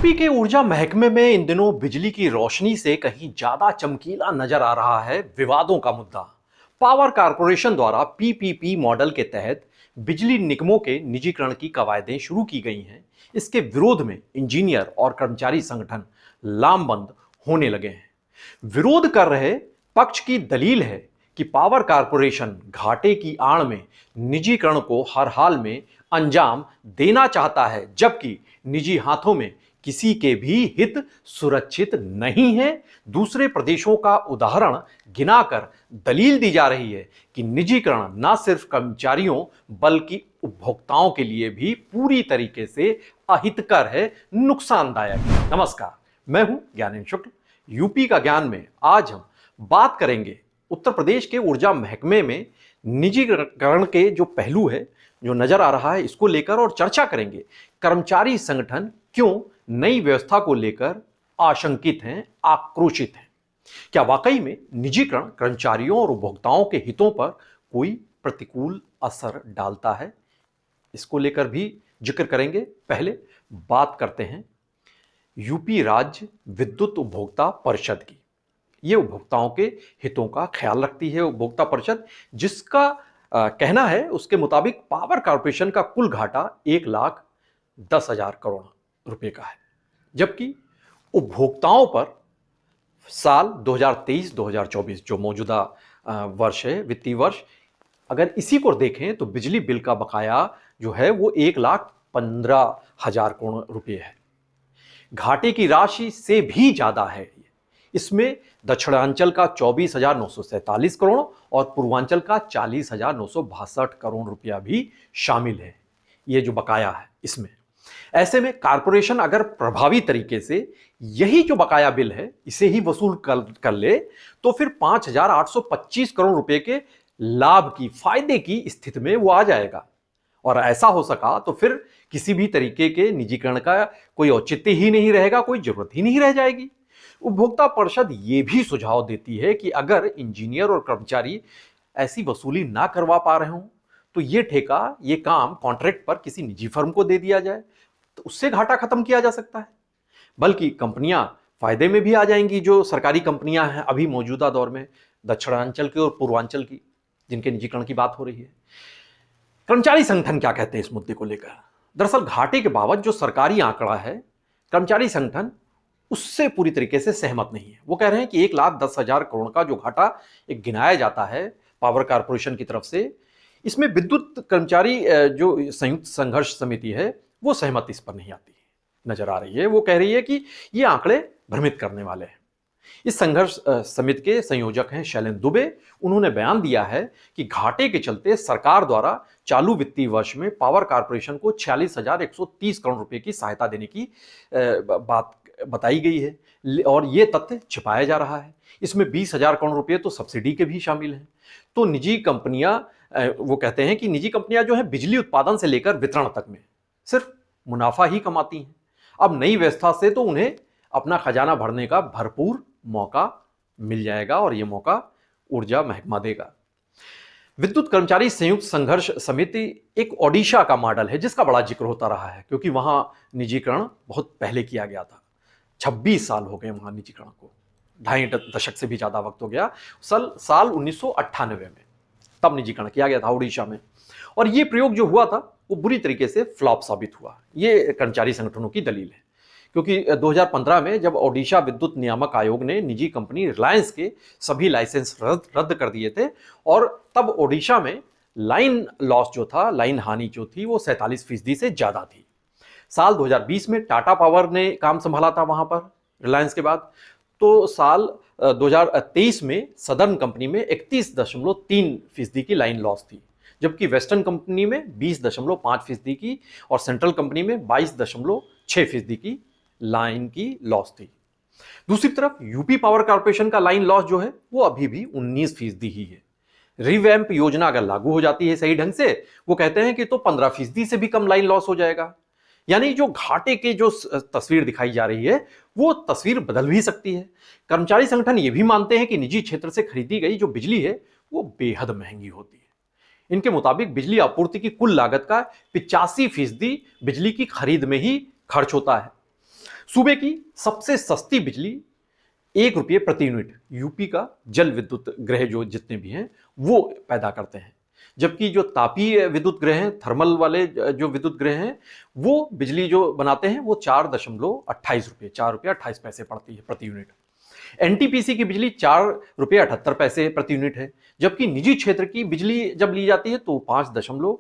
UP के ऊर्जा महकमे में इन दिनों बिजली की रोशनी से कहीं ज्यादा चमकीला नजर आ रहा है विवादों का मुद्दा। पावर कारपोरेशन द्वारा पीपीपी मॉडल के तहत बिजली निगमों के निजीकरण की कवायदें शुरू की गई हैं। इसके विरोध में इंजीनियर और कर्मचारी संगठन लामबंद होने लगे हैं। विरोध कर रहे पक्ष की दलील है कि पावर कारपोरेशन घाटे की आड़ में निजीकरण को हर हाल में अंजाम देना चाहता है, जबकि निजी हाथों में किसी के भी हित सुरक्षित नहीं है। दूसरे प्रदेशों का उदाहरण गिनाकर दलील दी जा रही है कि निजीकरण न सिर्फ कर्मचारियों बल्कि उपभोक्ताओं के लिए भी पूरी तरीके से अहितकर है, नुकसानदायक। नमस्कार, मैं हूं ज्ञानेंद्र शुक्ल। यूपी का ज्ञान में आज हम बात करेंगे उत्तर प्रदेश के ऊर्जा महकमे में निजीकरण के जो पहलू है, जो नजर आ रहा है, इसको लेकर और चर्चा करेंगे। कर्मचारी संगठन क्यों नई व्यवस्था को लेकर आशंकित हैं, आक्रोशित हैं? क्या वाकई में निजीकरण कर्मचारियों और उपभोक्ताओं के हितों पर कोई प्रतिकूल असर डालता है? इसको लेकर भी जिक्र करेंगे। पहले बात करते हैं यूपी राज्य विद्युत उपभोक्ता परिषद की। यह उपभोक्ताओं के हितों का ख्याल रखती है उपभोक्ता परिषद, जिसका कहना है उसके मुताबिक पावर कॉर्पोरेशन का कुल घाटा 1,10,000 करोड़ रुपए का है, जबकि उपभोक्ताओं पर साल 2023-2024 जो मौजूदा वर्ष है, वित्तीय वर्ष, अगर इसी को देखें तो बिजली बिल का बकाया जो है वो 1,15,000 करोड़ रुपए है। घाटे की राशि से भी ज्यादा है। इसमें दक्षिणांचल का 24,947 करोड़ और पूर्वांचल का 40,962 करोड़ रुपया भी शामिल है, ये जो बकाया है इसमें। ऐसे में कारपोरेशन अगर प्रभावी तरीके से यही जो बकाया बिल है इसे ही वसूल कर ले तो फिर 5,825 करोड़ रुपए के लाभ की, फायदे की स्थिति में वो आ जाएगा। और ऐसा हो सका तो फिर किसी भी तरीके के निजीकरण का कोई औचित्य ही नहीं रहेगा, कोई जरूरत ही नहीं रह जाएगी। उपभोक्ता परिषद ये भी सुझाव देती है कि अगर इंजीनियर और कर्मचारी ऐसी वसूली ना करवा पा रहे हों तो ये ठेका, ये काम कॉन्ट्रैक्ट पर किसी निजी फर्म को दे दिया जाए, तो उससे घाटा खत्म किया जा सकता है। बल्कि कंपनियां फायदे में भी आ जाएंगी, जो सरकारी कंपनियां हैं अभी मौजूदा दौर में दक्षिणांचल की और पूर्वांचल की, जिनके निजीकरण की बात हो रही है। कर्मचारी संगठन क्या कहते हैं इस मुद्दे को लेकर? दरअसल घाटे के बाबत जो सरकारी आंकड़ा है, कर्मचारी संगठन उससे पूरी तरीके से सहमत नहीं है। वो कह रहे हैं कि 1,10,000 करोड़ का जो घाटा एक गिनाया जाता है पावर कारपोरेशन की तरफ से, इसमें विद्युत कर्मचारी जो संयुक्त संघर्ष समिति है वो सहमत इस पर नहीं आती नजर आ रही है। वो कह रही है कि ये आंकड़े भ्रमित करने वाले हैं। इस संघर्ष समिति के संयोजक हैं शैलेंद्र दुबे। उन्होंने बयान दिया है कि घाटे के चलते सरकार द्वारा चालू वित्तीय वर्ष में पावर कारपोरेशन को 46,130 करोड़ रुपए की सहायता देने की बात बताई गई है, और यह तथ्य छिपाया जा रहा है। इसमें 20,000 करोड़ रुपए तो सब्सिडी के भी शामिल हैं। तो निजी कंपनियां, वो कहते हैं कि निजी कंपनियां जो है बिजली उत्पादन से लेकर वितरण तक में सिर्फ मुनाफा ही कमाती हैं। अब नई व्यवस्था से तो उन्हें अपना खजाना भरने का भरपूर मौका मिल जाएगा, और यह मौका ऊर्जा महकमा देगा। विद्युत कर्मचारी संयुक्त संघर्ष समिति एक ओडिशा का मॉडल है जिसका बड़ा जिक्र होता रहा है, क्योंकि वहां निजीकरण बहुत पहले किया गया था। 26 साल हो गए वहां निजीकरण को, 2.5 दशक से भी ज्यादा वक्त हो गया। साल 1998 में तब निजीकरण किया गया था उड़ीसा में, और यह प्रयोग जो हुआ था वो बुरी तरीके से फ्लॉप साबित हुआ। ये कर्मचारी संगठनों की दलील है, क्योंकि 2015 में जब ओडिशा विद्युत नियामक आयोग ने निजी कंपनी रिलायंस के सभी लाइसेंस रद्द कर दिए थे, और तब ओडिशा में लाइन लॉस जो था, लाइन हानि जो थी, वो 47% से ज्यादा थी। साल 2020 में टाटा पावर ने काम संभाला था वहां पर रिलायंस के बाद, तो साल 2023 में सदर्न कंपनी में 31.3% की लाइन लॉस थी, जबकि वेस्टर्न कंपनी में 20.5% की और सेंट्रल कंपनी में 22.6% की लाइन की लॉस थी। दूसरी तरफ यूपी पावर कॉर्पोरेशन का लाइन लॉस जो है वो अभी भी 19% ही है। रिवैम्प योजना अगर लागू हो जाती है सही ढंग से, वो कहते हैं कि तो 15% से भी कम लाइन लॉस हो जाएगा। यानी जो घाटे की जो तस्वीर दिखाई जा रही है वो तस्वीर बदल भी सकती है। कर्मचारी संगठन ये भी मानते हैं कि निजी क्षेत्र से खरीदी गई जो बिजली है वो बेहद महंगी होती है। इनके मुताबिक बिजली आपूर्ति की कुल लागत का 85% बिजली की खरीद में ही खर्च होता है। सूबे की सबसे सस्ती बिजली 1 रुपये प्रति यूनिट यूपी का जल विद्युत गृह जो जितने भी हैं वो पैदा करते हैं, जबकि जो तापीय विद्युत गृह हैं, थर्मल वाले जो विद्युत गृह हैं, वो बिजली जो बनाते हैं वो 4.28 रुपये पड़ती है प्रति यूनिट। एनटीपीसी की बिजली 4.78 रुपये प्रति यूनिट है, जबकि निजी क्षेत्र की बिजली जब ली जाती है तो 5.59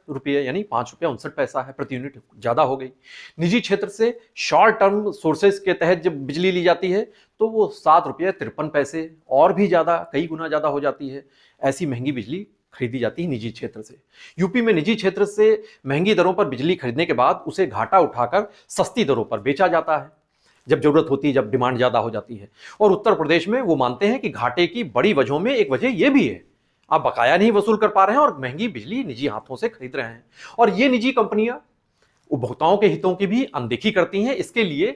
रुपये यानी 5 रुपया 59 पैसा है प्रति यूनिट, ज्यादा हो गई। निजी क्षेत्र से शॉर्ट टर्म सोर्सेज के तहत जब बिजली ली जाती है तो वो 7 रुपये 53 पैसे और भी ज्यादा, कई गुना ज्यादा हो जाती है। ऐसी महंगी बिजली खरीदी जाती है निजी क्षेत्र से। यूपी में निजी क्षेत्र से महंगी दरों पर बिजली खरीदने के बाद उसे घाटा उठाकर सस्ती दरों पर बेचा जाता है जब जरूरत होती है, जब डिमांड ज्यादा हो जाती है। और उत्तर प्रदेश में वो मानते हैं कि घाटे की बड़ी वजहों में एक वजह यह भी है, आप बकाया नहीं वसूल कर पा रहे हैं और महंगी बिजली निजी हाथों से खरीद रहे हैं, और ये निजी कंपनियां उपभोक्ताओं के हितों की भी अनदेखी करती हैं। इसके लिए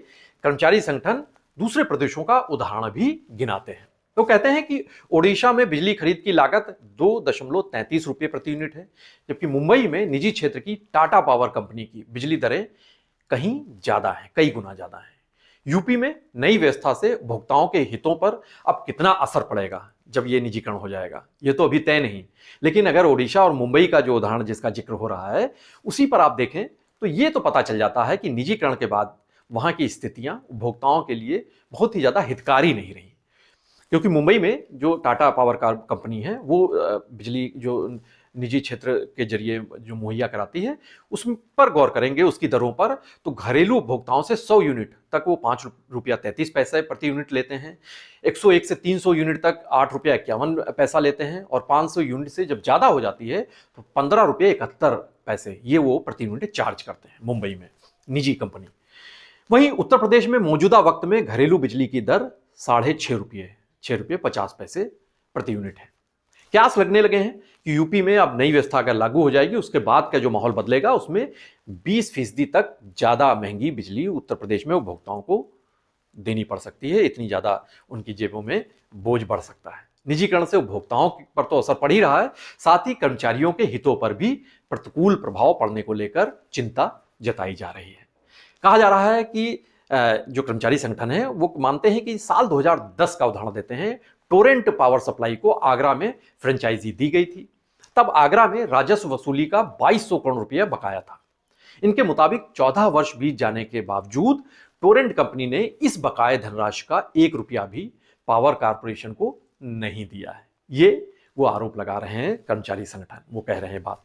कर्मचारी संगठन दूसरे प्रदेशों का उदाहरण भी गिनाते हैं। तो कहते हैं कि ओडिशा में बिजली खरीद की लागत 2.33 रुपये प्रति यूनिट है, जबकि मुंबई में निजी क्षेत्र की टाटा पावर कंपनी की बिजली दरें कहीं ज्यादा है, कई गुना ज्यादा है। यूपी में नई व्यवस्था से उपभोक्ताओं के हितों पर अब कितना असर पड़ेगा जब ये निजीकरण हो जाएगा, ये तो अभी तय नहीं। लेकिन अगर ओडिशा और मुंबई का जो उदाहरण जिसका जिक्र हो रहा है उसी पर आप देखें तो ये तो पता चल जाता है कि निजीकरण के बाद वहां की स्थितियां उपभोक्ताओं के लिए बहुत ही ज्यादा हितकारी नहीं रही, क्योंकि मुंबई में जो टाटा पावर कंपनी है वो बिजली जो निजी क्षेत्र के जरिए जो मुहैया कराती है उस पर गौर करेंगे, उसकी दरों पर, तो घरेलू उपभोक्ताओं से 100 यूनिट तक वो 5 रुपया 33 पैसे प्रति यूनिट लेते हैं, 101 से 300 यूनिट तक 8 रुपया 51 पैसा लेते हैं, और 500 यूनिट से जब ज़्यादा हो जाती है तो 15 रुपये 71 पैसे ये वो प्रति यूनिट चार्ज करते हैं मुंबई में निजी कंपनी। वहीं उत्तर प्रदेश में मौजूदा वक्त में घरेलू बिजली की दर 6.5 रुपये प्रति यूनिट है। क्यास लगने लगे हैं कि यूपी में अब नई व्यवस्था अगर लागू हो जाएगी उसके बाद का जो माहौल बदलेगा उसमें 20% तक ज्यादा महंगी बिजली उत्तर प्रदेश में उपभोक्ताओं को देनी पड़ सकती है, इतनी ज्यादा उनकी जेबों में बोझ बढ़ सकता है। निजीकरण से उपभोक्ताओं पर तो असर पड़ ही रहा है, साथ ही कर्मचारियों के हितों पर भी प्रतिकूल प्रभाव पड़ने को लेकर चिंता जताई जा रही है। कहा जा रहा है कि जो कर्मचारी संगठन है वो मानते हैं कि साल 2010 का उदाहरण देते हैं, टोरेंट पावर सप्लाई को आगरा में फ्रेंचाइजी दी गई थी। तब आगरा में राजस्व वसूली का 2200 करोड़ रुपया बकाया था। इनके मुताबिक 14 वर्ष बीत जाने के बावजूद टोरेंट कंपनी ने इस बकाये धनराशि का 1 रुपया भी पावर कारपोरेशन को नहीं दिया है। ये वो आरोप लगा रहे हैं कर्मचारी संगठन, वो कह रहे हैं बात।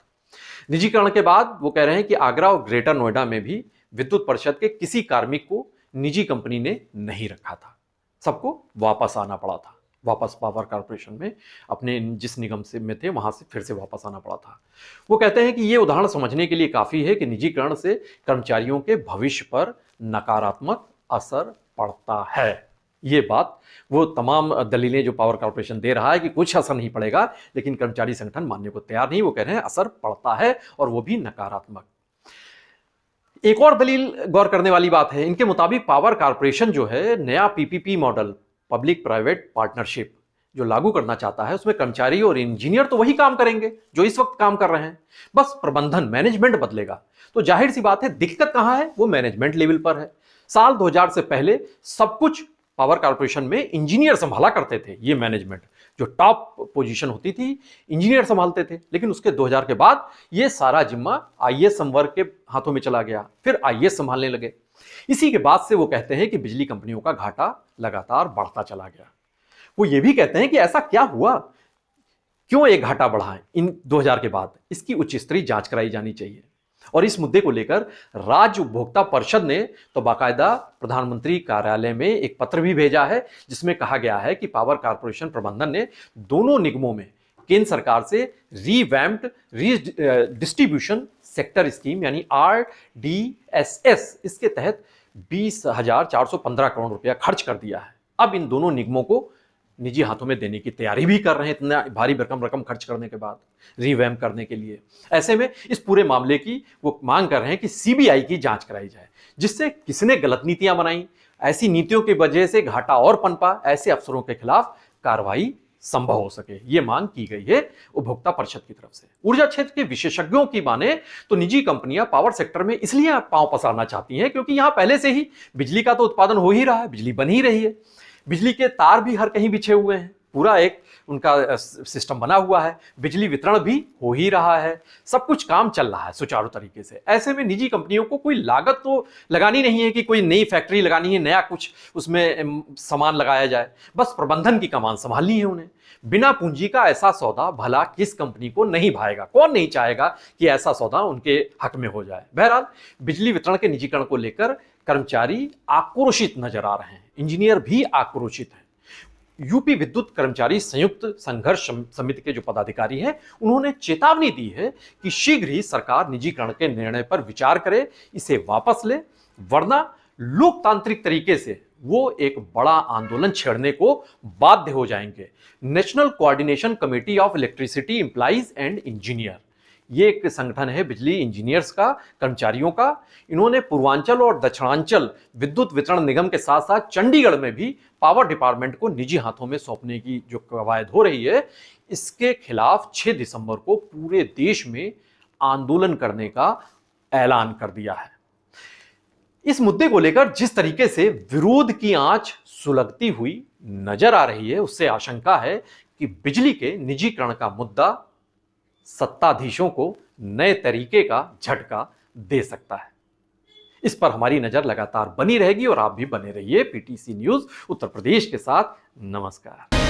निजीकरण के बाद वो कह रहे हैं कि आगरा और ग्रेटर नोएडा में भी विद्युत परिषद के किसी कार्मिक को निजी कंपनी ने नहीं रखा था, सबको वापस आना पड़ा था, वापस पावर कारपोरेशन में अपने जिस निगम से में थे वहां से फिर से वापस आना पड़ा था। वो कहते हैं कि ये उदाहरण समझने के लिए काफी है कि निजीकरण से कर्मचारियों के भविष्य पर नकारात्मक असर पड़ता है। ये बात वो तमाम दलीलें जो पावर कारपोरेशन दे रहा है कि कुछ असर नहीं पड़ेगा, लेकिन कर्मचारी संगठन मानने को तैयार नहीं। वो कह रहे हैं असर पड़ता है और वो भी नकारात्मक। एक और दलील गौर करने वाली बात है, इनके मुताबिक पावर कारपोरेशन जो है नया PPP model, public private partnership, जो लागू करना चाहता है उसमें कर्मचारी और इंजीनियर तो वही काम करेंगे जो इस वक्त काम कर रहे हैं, बस प्रबंधन मैनेजमेंट बदलेगा। तो जाहिर सी बात है दिक्कत कहां है, वो मैनेजमेंट लेवल पर है। साल 2000 से पहले सब कुछ पावर कारपोरेशन में इंजीनियर संभाला करते थे, ये मैनेजमेंट जो टॉप पोजीशन होती थी इंजीनियर संभालते थे, लेकिन उसके 2000 के बाद ये सारा जिम्मा आईएएस संवर्ग के हाथों में चला गया, फिर आईएएस संभालने लगे। इसी के बाद से वो कहते हैं कि बिजली कंपनियों का घाटा लगातार बढ़ता चला गया। वो ये भी कहते हैं कि ऐसा क्या हुआ, क्यों एक घाटा बढ़ा है इन 2000 के बाद, इसकी उच्च स्तरीय जांच कराई जानी चाहिए। और इस मुद्दे को लेकर राज्य उपभोक्ता परिषद ने तो बाकायदा प्रधानमंत्री कार्यालय में एक पत्र भी भेजा है, जिसमें कहा गया है कि पावर कारपोरेशन प्रबंधन ने दोनों निगमों में केंद्र सरकार से रीवैम्प्ड डिस्ट्रीब्यूशन सेक्टर स्कीम यानी RDSS, इसके तहत 20,415 करोड़ रुपया खर्च कर दिया है। अब इन दोनों निगमों को निजी हाथों में देने की तैयारी भी कर रहे हैं, इतना भारी रकम खर्च करने के बाद रीवैम्प करने के लिए। ऐसे में इस पूरे मामले की वो मांग कर रहे हैं कि सीबीआई की जांच कराई जाए, जिससे किसने गलत नीतियां बनाई, ऐसी नीतियों की वजह से घाटा और पनपा, ऐसे अफसरों के खिलाफ कार्रवाई संभव हो सके, ये मांग की गई है उपभोक्ता परिषद की तरफ से। ऊर्जा क्षेत्र के विशेषज्ञों की माने तो निजी कंपनियां पावर सेक्टर में इसलिए पांव पसारना चाहती हैं क्योंकि यहां पहले से ही बिजली का तो उत्पादन हो ही रहा है, बिजली बन ही रही है, बिजली के तार भी हर कहीं बिछे हुए हैं, पूरा एक उनका सिस्टम बना हुआ है, बिजली वितरण भी हो ही रहा है, सब कुछ काम चल रहा है सुचारू तरीके से। ऐसे में निजी कंपनियों को कोई लागत तो लगानी नहीं है कि कोई नई फैक्ट्री लगानी है, नया कुछ उसमें सामान लगाया जाए, बस प्रबंधन की कमान संभालनी है उन्हें। बिना पूंजी का ऐसा सौदा भला किस कंपनी को नहीं भाएगा, कौन नहीं चाहेगा कि ऐसा सौदा उनके हक में हो जाए। बहरहाल बिजली वितरण के निजीकरण को लेकर कर्मचारी आक्रोशित नजर आ रहे हैं, इंजीनियर भी आक्रोशित हैं। यूपी विद्युत कर्मचारी संयुक्त संघर्ष समिति के जो पदाधिकारी हैं, उन्होंने चेतावनी दी है कि शीघ्र ही सरकार निजीकरण के निर्णय पर विचार करे, इसे वापस ले, वरना लोकतांत्रिक तरीके से वो एक बड़ा आंदोलन छेड़ने को बाध्य हो जाएंगे। National coordination committee of electricity employees and engineer, ये एक संगठन है बिजली इंजीनियर्स का, कर्मचारियों का। इन्होंने पूर्वांचल और दक्षिणांचल विद्युत वितरण निगम के साथ साथ चंडीगढ़ में भी पावर डिपार्टमेंट को निजी हाथों में सौंपने की जो कवायद हो रही है, इसके खिलाफ 6 दिसंबर को पूरे देश में आंदोलन करने का ऐलान कर दिया है। इस मुद्दे को लेकर जिस तरीके से विरोध की आंच सुलगती हुई नजर आ रही है, उससे आशंका है कि बिजली के निजीकरण का मुद्दा सत्ताधीशों को नए तरीके का झटका दे सकता है। इस पर हमारी नजर लगातार बनी रहेगी और आप भी बने रहिए पीटीसी न्यूज उत्तर प्रदेश के साथ। नमस्कार।